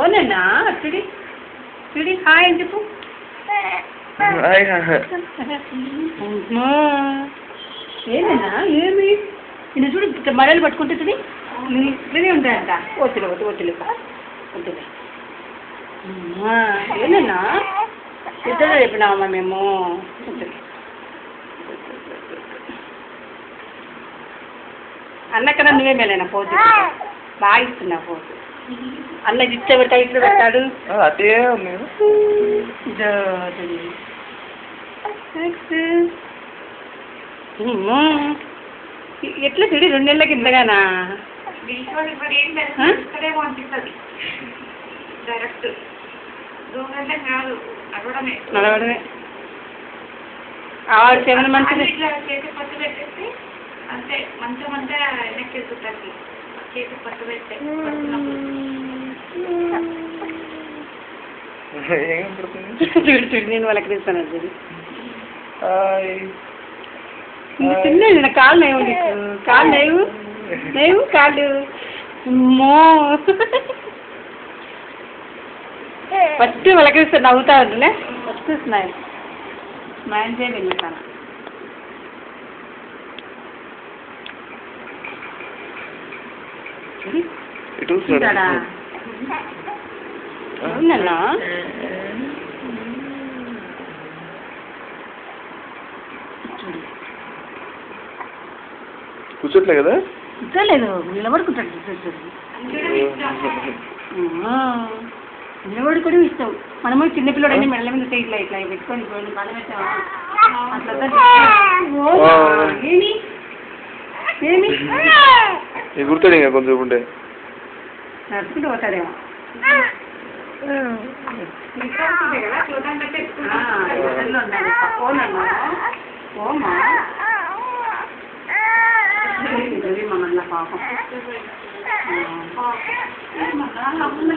ఓనేనా చూడి చూడి హాయ్ అని చెప్పు. ఏమేనా ఏమి నిన్ను చూడు మడలు పట్టుకుంటే చూడి ఇదే ఉంటాయంట. వద్దులే వద్దు వద్దులే వద్దులే ఏమేనా ఇద్దరు చెప్పినామా మేము. వద్దులే అన్న కన్నా నువ్వే మేలేనా పోతు బాగా ఇస్తున్నావు పోతు. అన్నకి ఇచ్చే పెడతాడు ఇట్లా పెడతాడు. ఎట్లా చూడి 2 నెలల కిందగానా నడవడమే 7 మంత్స్ అంతే మంచం అంతా వెనక్కి వెళ్తుంది. చేతి పట్టు పెట్టే చూడు చూడు నేను వాళ్ళకి తీస్తాను చూడు తిన్నాడు నా కాళ్ళు నేవు నీకు కాళ్ళు నేవు నేవు కాళ్ళు మో ఫస్ట్ వాళ్ళకి తీస్తాను నవ్వుతా ఉంటులే ఫస్ట్ స్మైల్ స్మైల్ చేయ వెళ్ళిస్తాను. చూసాడా అవునన్నా కూర్చోట్లే కదా కూర్చోలేదు నిలబడుకుంటాడు. నిలబడి కూడా ఇస్తాం మనము చిన్నపిల్లడని మెడల మీద ఇట్లా ఇట్లా పెట్టుకొని బలం పెట్టాము అట్లా ఏమి ఏమి గుర్తాడు ఇంకా కొంచెం ఉంటే నడుచుకుంటూ పోతాడేమో. ఓమా మమ్మల్ని పాపం మమ్మల్ని